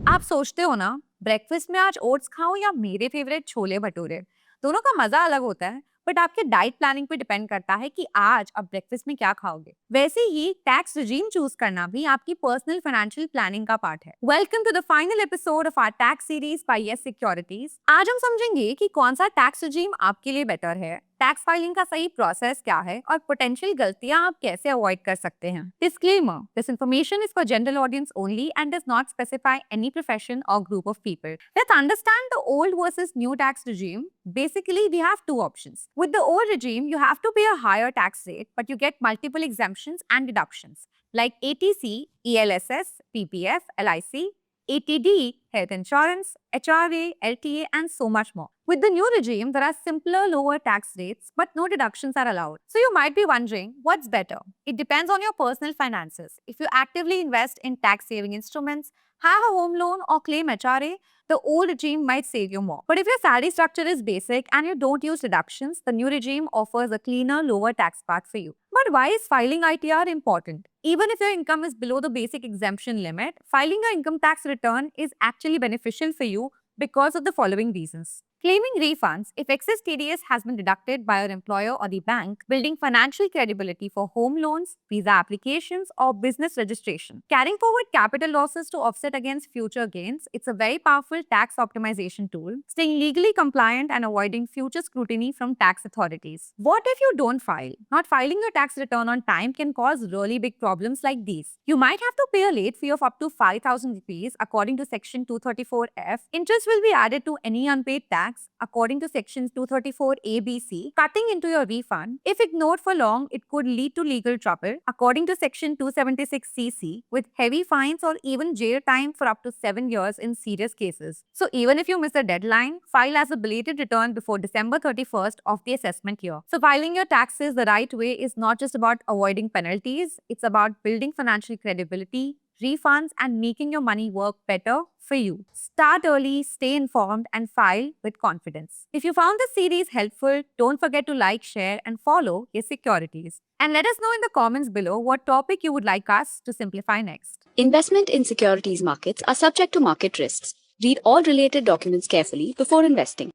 आप सोचते हो ना, ब्रेकफास्ट में आज ओट्स खाऊं या मेरे फेवरेट छोले भटूरे। दोनों का मजा अलग होता है, बट आपके डाइट प्लानिंग पे डिपेंड करता है कि आज आप ब्रेकफास्ट में क्या खाओगे। वैसे ही टैक्स रिजीम चूज करना भी आपकी पर्सनल फाइनेंशियल प्लानिंग का पार्ट है। Welcome to the final episode of our tax series by Yes Securities. आज हम समझेंगे कि कौन सा टैक्स रिजीम आपके लिए बेटर है, टैक्स फाइलिंग का सही प्रोसेस क्या है और पोटेंशियल गलतियां आप कैसे अवॉइड कर सकते हैं। Disclaimer, this information is for general audience only and does not specify any profession or group of people. Let's understand the old versus new tax regime. Basically, we have two options. With the old regime, you have to pay a higher tax rate, but you get multiple exemptions and deductions like ATC, ELSS, PPF, LIC, ATD, health insurance, HRA, LTA, and so much more. With the new regime, there are simpler, lower tax rates, but no deductions are allowed. So you might be wondering, what's better? It depends on your personal finances. If you actively invest in tax-saving instruments, have a home loan, or claim HRA, the old regime might save you more. But if your salary structure is basic and you don't use deductions, the new regime offers a cleaner, lower tax path for you. But why is filing ITR important? Even if your income is below the basic exemption limit, filing your income tax return is actually beneficial for you because of the following reasons. Claiming refunds if excess TDS has been deducted by your employer or the bank, building financial credibility for home loans, visa applications, or business registration. Carrying forward capital losses to offset against future gains, it's a very powerful tax optimization tool, staying legally compliant and avoiding future scrutiny from tax authorities. What if you don't file? Not filing your tax return on time can cause really big problems like these. You might have to pay a late fee of up to 5,000 rupees according to Section 234F. Interest will be added to any unpaid tax according to Section 234ABC, cutting into your refund. If ignored for long, it could lead to legal trouble according to Section 276CC, with heavy fines or even jail time for up to 7 years in serious cases. So even if you miss a deadline, file as a belated return before December 31st of the assessment year. So filing your taxes the right way is not just about avoiding penalties, it's about building financial credibility, refunds, and making your money work better for you. Start early, stay informed, and file with confidence. If you found this series helpful, don't forget to like, share, and follow your securities. And let us know in the comments below what topic you would like us to simplify next. Investment in securities markets are subject to market risks. Read all related documents carefully before investing.